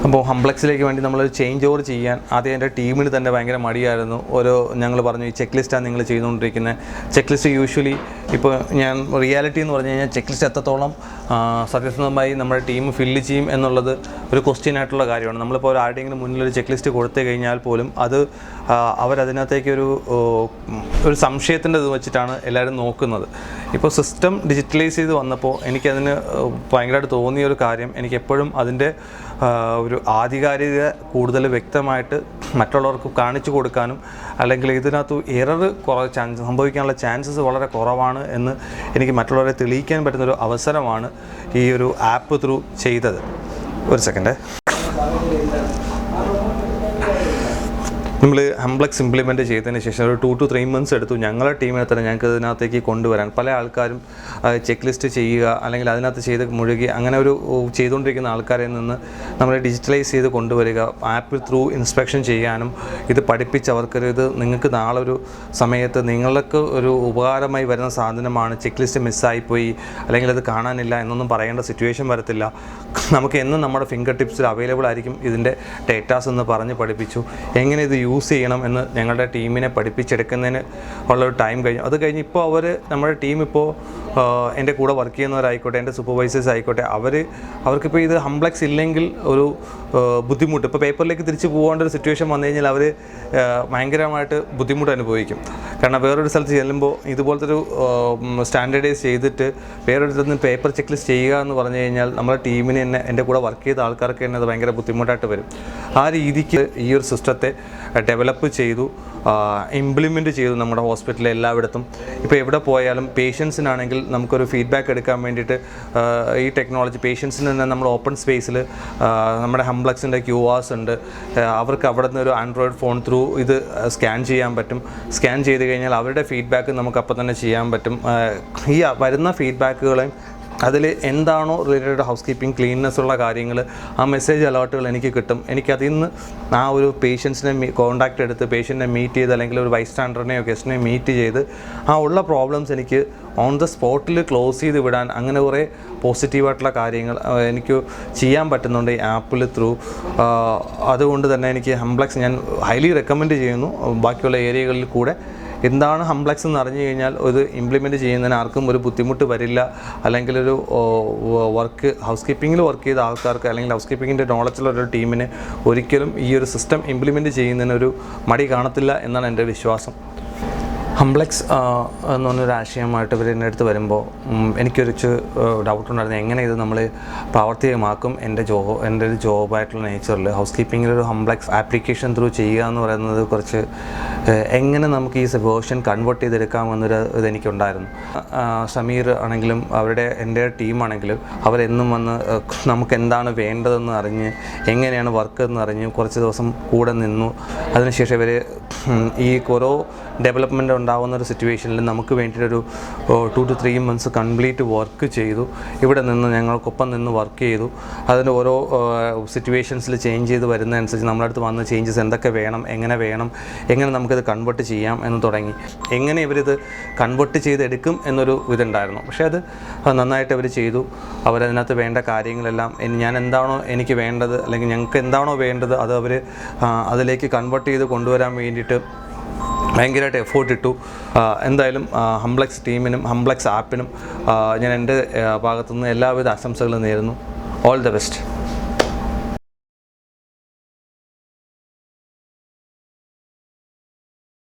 അപ്പോൾ ഹംബ്ലെക്സിലേക്ക് വേണ്ടി നമ്മളൊരു ചേഞ്ച് ഓവർ ചെയ്യാൻ ആദ്യം എൻ്റെ ടീമിന് തന്നെ ഭയങ്കര മടിയായിരുന്നു. ഞങ്ങൾ പറഞ്ഞു ഈ ചെക്ക് ലിസ്റ്റാണ് നിങ്ങൾ ചെയ്തുകൊണ്ടിരിക്കുന്നത്. ചെക്ക് ലിസ്റ്റ് യൂഷ്വലി ഇപ്പോൾ ഞാൻ റിയാലിറ്റി എന്ന് പറഞ്ഞു കഴിഞ്ഞാൽ ചെക്ക് ലിസ്റ്റ് എത്രത്തോളം സത്യസന്ധമായി നമ്മുടെ ടീം ഫില്ല് ചെയ്യും എന്നുള്ളത് ഒരു ക്വസ്റ്റ്യൻ ആയിട്ടുള്ള കാര്യമാണ്. നമ്മളിപ്പോൾ ആരുടെയെങ്കിലും മുന്നിലൊരു ചെക്ക് ലിസ്റ്റ് കൊടുത്തു കഴിഞ്ഞാൽ പോലും അത് അവരതിനകത്തേക്ക് ഒരു സംശയത്തിൻ്റെ ഇത് വെച്ചിട്ടാണ് എല്ലാവരും നോക്കുന്നത്. ഇപ്പോൾ സിസ്റ്റം ഡിജിറ്റലൈസ് ചെയ്ത് വന്നപ്പോൾ എനിക്കതിന് ഭയങ്കരമായിട്ട് തോന്നിയൊരു കാര്യം, എനിക്കെപ്പോഴും അതിൻ്റെ ഒരു ആധികാരികത കൂടുതൽ വ്യക്തമായിട്ട് മറ്റുള്ളവർക്ക് കാണിച്ചു കൊടുക്കാനും, അല്ലെങ്കിൽ ഇതിനകത്ത് എറർ സംഭവിക്കാനുള്ള ചാൻസസ് വളരെ കുറവാണ് എന്ന് എനിക്ക് മറ്റുള്ളവരെ തെളിയിക്കാൻ പറ്റുന്നൊരു അവസരമാണ് ഈ ഒരു ആപ്പ് ത്രൂ ചെയ്തത്. ഒരു സെക്കൻഡ്. നമ്മൾ ഹംബ്ലെക്സ് ഇംപ്ലിമെൻറ്റ് ചെയ്തതിന് ശേഷം ഒരു 2 to 3 months എടുത്തു ഞങ്ങളുടെ ടീമിനെ തന്നെ ഞങ്ങൾക്ക് ഇതിനകത്തേക്ക് കൊണ്ടുവരാൻ. പല ആൾക്കാരും ചെക്ക് ലിസ്റ്റ് ചെയ്യുക അല്ലെങ്കിൽ അതിനകത്ത് ചെയ്ത് മുഴുകി അങ്ങനെ ഒരു ചെയ്തുകൊണ്ടിരിക്കുന്ന ആൾക്കാരിൽ നിന്ന് നമ്മൾ ഡിജിറ്റലൈസ് ചെയ്ത് കൊണ്ടുവരിക, ആപ്പ് ത്രൂ ഇൻസ്പെക്ഷൻ ചെയ്യാനും ഇത് പഠിപ്പിച്ചവർക്ക് ഇത് നിങ്ങൾക്ക് നാളെ ഒരു സമയത്ത് നിങ്ങൾക്ക് ഒരു ഉപകാരമായി വരുന്ന സാധനമാണ്, ചെക്ക് ലിസ്റ്റ് മിസ്സായിപ്പോയി അല്ലെങ്കിൽ അത് കാണാനില്ല എന്നൊന്നും പറയേണ്ട സിറ്റുവേഷൻ വരത്തില്ല. നമുക്ക് എന്നും നമ്മുടെ ഫിംഗർ ടിപ്സിൽ അവൈലബിൾ ആയിരിക്കും ഇതിൻ്റെ ഡേറ്റാസ് എന്ന് പറഞ്ഞ് പഠിപ്പിച്ചു. എങ്ങനെ ഇത് യൂസ് ചെയ്യണം എന്ന് ഞങ്ങളുടെ ടീമിനെ പഠിപ്പിച്ചെടുക്കുന്നതിന് ഉള്ളൊരു ടൈം കഴിഞ്ഞു. അത് കഴിഞ്ഞ് ഇപ്പോൾ നമ്മുടെ ടീം ഇപ്പോൾ എൻ്റെ കൂടെ വർക്ക് ചെയ്യുന്നവരായിക്കോട്ടെ, എൻ്റെ സൂപ്പർവൈസേഴ്സ് ആയിക്കോട്ടെ, അവർക്കിപ്പോൾ ഇത് ഹംബ്ലെക്സ് ഇല്ലെങ്കിൽ ഒരു ബുദ്ധിമുട്ട്, ഇപ്പോൾ പേപ്പറിലേക്ക് തിരിച്ച് പോകേണ്ട ഒരു സിറ്റുവേഷൻ വന്നു കഴിഞ്ഞാൽ അവർ ഭയങ്കരമായിട്ട് ബുദ്ധിമുട്ട് അനുഭവിക്കും. കാരണം വേറൊരു സ്ഥലത്ത് ചെല്ലുമ്പോൾ ഇതുപോലത്തെ ഒരു സ്റ്റാൻഡേർഡൈസ് ചെയ്തിട്ട് വേറൊരു നിന്ന് പേപ്പർ ചെക്ക് ലിസ്റ്റ് ചെയ്യുക എന്ന് പറഞ്ഞു കഴിഞ്ഞാൽ നമ്മുടെ ടീമിന് തന്നെ, എൻ്റെ കൂടെ വർക്ക് ചെയ്ത ആൾക്കാർക്ക് തന്നെ അത് ഭയങ്കര ബുദ്ധിമുട്ടായിട്ട് വരും. ആ രീതിക്ക് ഈ ഒരു സിസ്റ്റത്തെ ഡെവലപ്പ് ചെയ്തു, ഇംപ്ലിമെൻറ്റ് ചെയ്തു നമ്മുടെ ഹോസ്പിറ്റലിൽ എല്ലായിടത്തും. ഇപ്പോൾ എവിടെ പോയാലും പേഷ്യൻസിനാണെങ്കിൽ നമുക്കൊരു ഫീഡ്ബാക്ക് എടുക്കാൻ വേണ്ടിയിട്ട് ഈ ടെക്നോളജി പേഷ്യൻസിന് തന്നെ നമ്മൾ ഓപ്പൺ സ്പേസിൽ നമ്മുടെ ഹംബ്ലെക്സിൻ്റെ QRs ഉണ്ട്. അവർക്ക് അവിടെ നിന്ന് ഒരു ആൻഡ്രോയിഡ് ഫോൺ ത്രൂ ഇത് സ്കാൻ ചെയ്യാൻ പറ്റും. സ്കാൻ ചെയ്ത് കഴിഞ്ഞാൽ അവരുടെ ഫീഡ്ബാക്ക് നമുക്ക് അപ്പം തന്നെ ചെയ്യാൻ പറ്റും. ഈ വരുന്ന ഫീഡ്ബാക്കുകളെയും അതിൽ എന്താണോ റിലേറ്റഡ് ഹൗസ് കീപ്പിംഗ്, ക്ലീൻനെസ് ഉള്ള കാര്യങ്ങൾ, ആ മെസ്സേജ് അലേർട്ടുകൾ എനിക്ക് കിട്ടും. എനിക്കതിൽ നിന്ന് ആ ഒരു പേഷ്യൻസിനെ കോൺടാക്റ്റ് എടുത്ത് പേഷ്യൻറ്റിനെ മീറ്റ് ചെയ്ത് അല്ലെങ്കിൽ ഒരു ബൈസ്റ്റാൻഡറിനെയോ ഗസ്റ്റിനെയോ മീറ്റ് ചെയ്ത് ആ ഉള്ള പ്രോബ്ലംസ് എനിക്ക് ഓൺ ദ സ്പോട്ടിൽ ക്ലോസ് ചെയ്ത് വിടാൻ, അങ്ങനെ കുറേ പോസിറ്റീവായിട്ടുള്ള കാര്യങ്ങൾ എനിക്ക് ചെയ്യാൻ പറ്റുന്നുണ്ട് ഈ ആപ്പിൽ ത്രൂ. അതുകൊണ്ട് തന്നെ എനിക്ക് ഹംബ്ലെക്സ് ഞാൻ ഹൈലി റെക്കമെൻഡ് ചെയ്യുന്നു. ബാക്കിയുള്ള ഏരിയകളിൽ കൂടെ എന്താണ് ഹംബ്ലെക്സ് എന്ന് അറിഞ്ഞു കഴിഞ്ഞാൽ ഇത് ഇംപ്ലിമെൻറ്റ് ചെയ്യുന്നതിന് ആർക്കും ഒരു ബുദ്ധിമുട്ട് വരില്ല. അല്ലെങ്കിൽ ഒരു ഹൗസ് കീപ്പിങ്ങിൽ വർക്ക് ചെയ്ത ആൾക്കാർക്ക് അല്ലെങ്കിൽ ഹൗസ് കീപ്പിങ്ങിൻ്റെ നോളജുള്ള ടീമിന് ഒരിക്കലും ഈ ഒരു സിസ്റ്റം ഇംപ്ലിമെൻറ്റ് ചെയ്യുന്നതിനൊരു മടി കാണത്തില്ല എന്നാണ് എൻ്റെ വിശ്വാസം. ഹംബ്ലെക്സ് എന്ന് പറഞ്ഞൊരു ആശയമായിട്ട് ഇവർ എൻ്റെ അടുത്ത് വരുമ്പോൾ എനിക്കൊരു ഡൗട്ടുണ്ടായിരുന്നു, എങ്ങനെ ഇത് നമ്മൾ പ്രാവർത്തികമാക്കും. എൻ്റെ ഒരു ജോബായിട്ടുള്ള നേച്ചറിൽ ഹൗസ് കീപ്പിങ്ങിലൊരു ഹംബ്ലെക്സ് ആപ്ലിക്കേഷൻ ത്രൂ ചെയ്യുക എന്ന് പറയുന്നത് കുറച്ച് എങ്ങനെ നമുക്ക് ഈ വേർഷൻ കൺവേർട്ട് ചെയ്തെടുക്കാമെന്നൊരു ഇതെനിക്കുണ്ടായിരുന്നു. സമീർ ആണെങ്കിലും എൻ്റെ ടീമാണെങ്കിലും അവരെന്നും വന്ന് നമുക്ക് എന്താണ് വേണ്ടതെന്ന് അറിഞ്ഞ് എങ്ങനെയാണ് വർക്ക് എന്ന് അറിഞ്ഞ് കുറച്ച് ദിവസം കൂടെ നിന്നു. അതിനുശേഷം ഇവർ ഈ ഓരോ ഡെവലപ്മെൻറ്റ് ഉണ്ടാകുന്നൊരു സിറ്റുവേഷനിൽ നമുക്ക് വേണ്ടിയിട്ടൊരു 2 to 3 months കംപ്ലീറ്റ് വർക്ക് ചെയ്തു. ഇവിടെ നിന്ന് ഞങ്ങൾക്കൊപ്പം നിന്ന് വർക്ക് ചെയ്തു. അതിൻ്റെ ഓരോ സിറ്റുവേഷൻസിൽ ചേഞ്ച് ചെയ്ത് വരുന്നതനുസരിച്ച് നമ്മുടെ അടുത്ത് വന്ന ചേഞ്ചസ് എന്തൊക്കെ വേണം, എങ്ങനെ നമുക്കിത് കൺവേർട്ട് ചെയ്യാം എന്ന് തുടങ്ങി. എങ്ങനെ ഇവരിത് കൺവേർട്ട് ചെയ്തെടുക്കും എന്നൊരു ഇതുണ്ടായിരുന്നു. പക്ഷേ അത് നന്നായിട്ട് അവർ ചെയ്തു. അവരതിനകത്ത് വേണ്ട കാര്യങ്ങളെല്ലാം ഞാൻ എന്താണോ എനിക്ക് വേണ്ടത് അല്ലെങ്കിൽ ഞങ്ങൾക്ക് എന്താണോ വേണ്ടത് അത് അവർ അതിലേക്ക് കൺവേർട്ട് ചെയ്ത് കൊണ്ടുവരാൻ വേണ്ടിയിട്ട് ഭയങ്കരമായിട്ട് എഫേർട്ട് ഇട്ടു. എന്തായാലും ഹംബ്ലെക്സ് ടീമിനും ഹംബ്ലെക്സ് ആപ്പിനും ഞാൻ എൻ്റെ ഭാഗത്തുനിന്ന് എല്ലാവിധ ആശംസകളും നേരുന്നു. All the best.